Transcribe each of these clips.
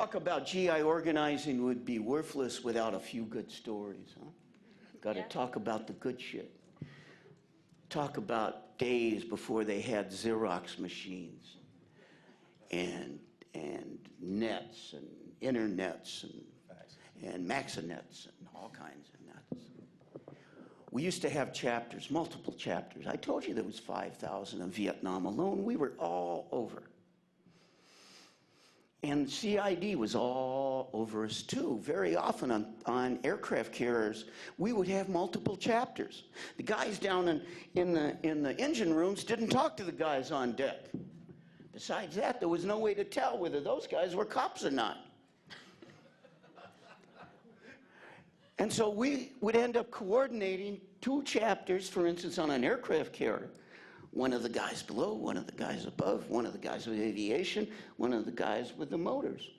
talk about GI organizing would be worthless without a few good stories, huh? Got to talk about the good shit. Talk about days before they had Xerox machines and nets and internets and maxinets and all kinds of nets. We used to have chapters, multiple chapters. I told you there was 5,000 in Vietnam alone. We were all over. And CID was all over us too. Very often on aircraft carriers, we would have multiple chapters. The guys down in the engine rooms didn't talk to the guys on deck. Besides that, there was no way to tell whether those guys were cops or not. And so we would end up coordinating 2 chapters, for instance, on an aircraft carrier. One of the guys below, one of the guys above, one of the guys with aviation, one of the guys with the motors.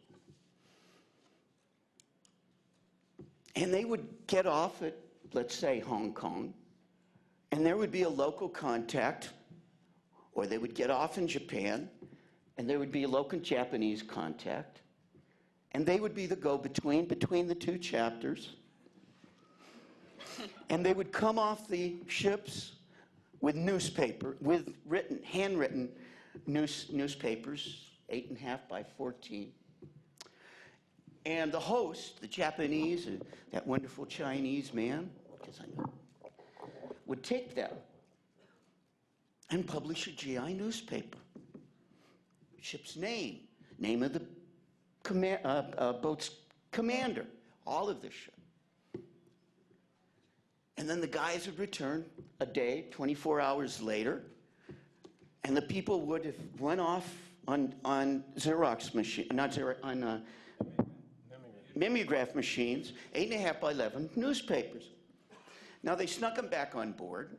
And they would get off at, let's say, Hong Kong, and there would be a local contact, or they would get off in Japan, and there would be a local Japanese contact, and they would be the go-between between the 2 chapters. And they would come off the ships with newspaper, with handwritten newspapers, 8.5 by 14. And the host, the Japanese, that wonderful Chinese man, because I know, would take them and publish a GI newspaper. Ship's name, name of the boat's commander, all of the ship. And then the guys would return a day, 24 hours later, and the people would have run off on Xerox machine, not Xerox, on mimeograph machines, 8.5 by 11 newspapers. Now they snuck them back on board.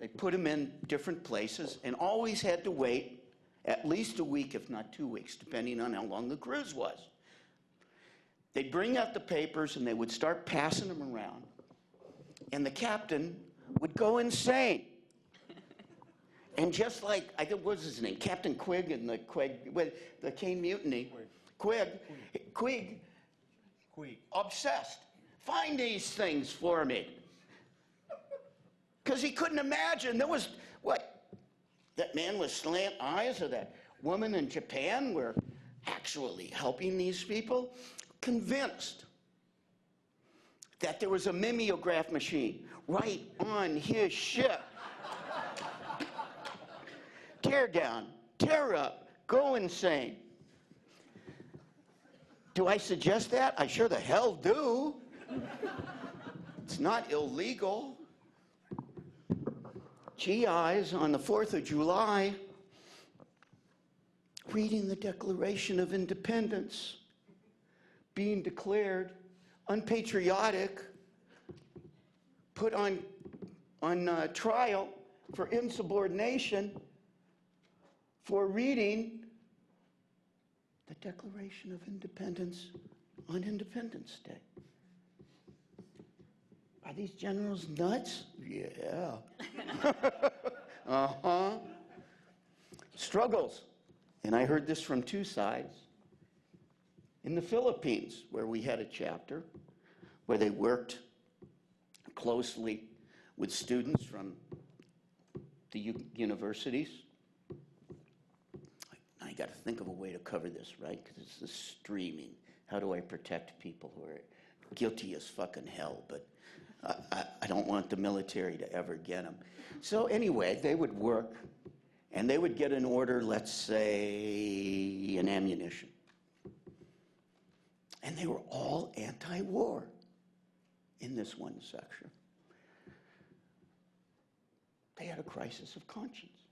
They put them in different places and always had to wait at least a week, if not 2 weeks, depending on how long the cruise was. They'd bring out the papers and they would start passing them around. And the captain would go insane. And just like, I think, what was his name? Captain Quigg in the Caine Mutiny. Quigg, obsessed. Find these things for me. Because he couldn't imagine. There was, what? That man with slant eyes, or that woman in Japan were actually helping these people? Convinced that there was a mimeograph machine right on his ship. Tear down, tear up, go insane. Do I suggest that? I sure the hell do. It's not illegal. GIs on the 4th of July reading the Declaration of Independence, being declared unpatriotic, put on trial for insubordination for reading the Declaration of Independence on Independence Day. Are these generals nuts? Yeah. Uh-huh. Struggles. And I heard this from 2 sides. In the Philippines, where we had a chapter, where they worked closely with students from the universities. I got to think of a way to cover this, right? Because it's the streaming. How do I protect people who are guilty as fucking hell, but I don't want the military to ever get them. So anyway, they would work, and they would get an order, let's say, an ammunition. And they were all anti-war in this one section. They had a crisis of conscience.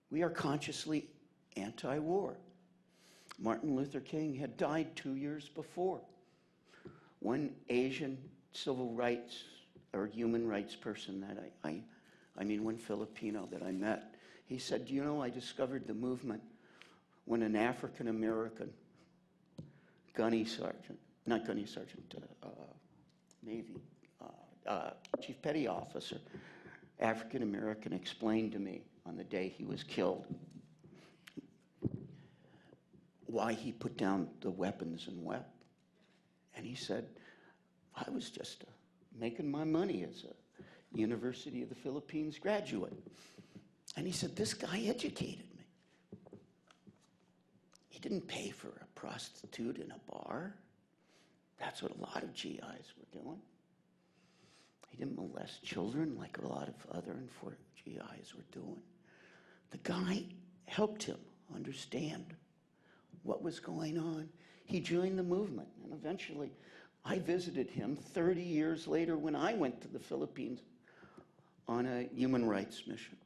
We are consciously anti-war. Martin Luther King had died 2 years before. One Asian civil rights or human rights person that I mean one Filipino that I met, he said, do you know, I discovered the movement when an African-American Navy, Chief Petty Officer, African-American, explained to me on the day he was killed why he put down the weapons and wept. And he said, I was just making my money as a University of the Philippines graduate. And he said, this guy educated me. He didn't pay for a prostitute in a bar. That's what a lot of GIs were doing. He didn't molest children like a lot of other GIs were doing. The guy helped him understand what was going on. He joined the movement, and eventually I visited him 30 years later when I went to the Philippines on a human rights mission.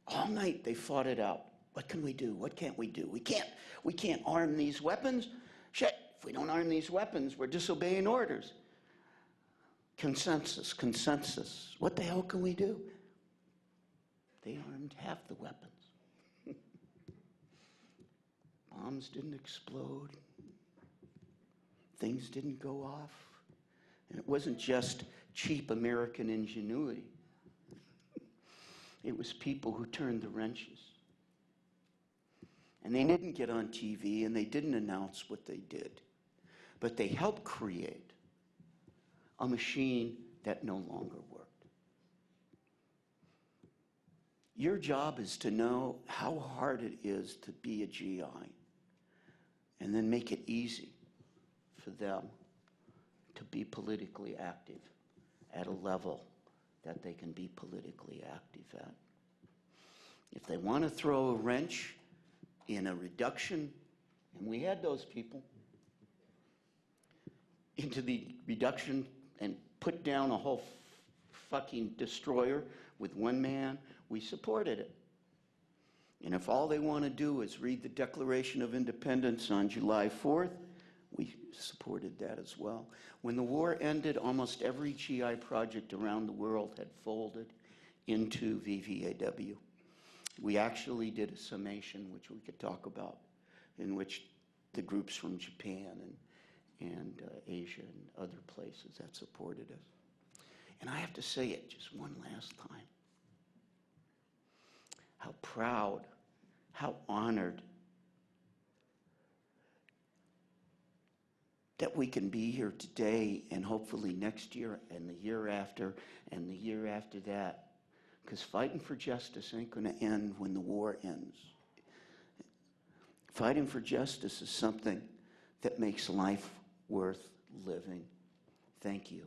All night they fought it out. What can we do? What can't we do? We can't arm these weapons. Shit, if we don't arm these weapons, we're disobeying orders. Consensus. What the hell can we do? They armed half the weapons. Bombs didn't explode. Things didn't go off. And it wasn't just cheap American ingenuity. It was people who turned the wrenches. And they didn't get on TV and they didn't announce what they did. But they helped create a machine that no longer worked. Your job is to know how hard it is to be a GI and then make it easy for them to be politically active at a level that they can be politically active at. If they want to throw a wrench in a reduction, and we had those people, into the reduction and put down a whole fucking destroyer with one man, we supported it. And if all they want to do is read the Declaration of Independence on July 4th, we supported that as well. When the war ended, almost every GI project around the world had folded into VVAW. We actually did a summation, which we could talk about, in which the groups from Japan and Asia and other places that supported us. And I have to say it just one last time. How proud, how honored that we can be here today and hopefully next year and the year after and the year after that. Because fighting for justice ain't going to end when the war ends. Fighting for justice is something that makes life worth living. Thank you.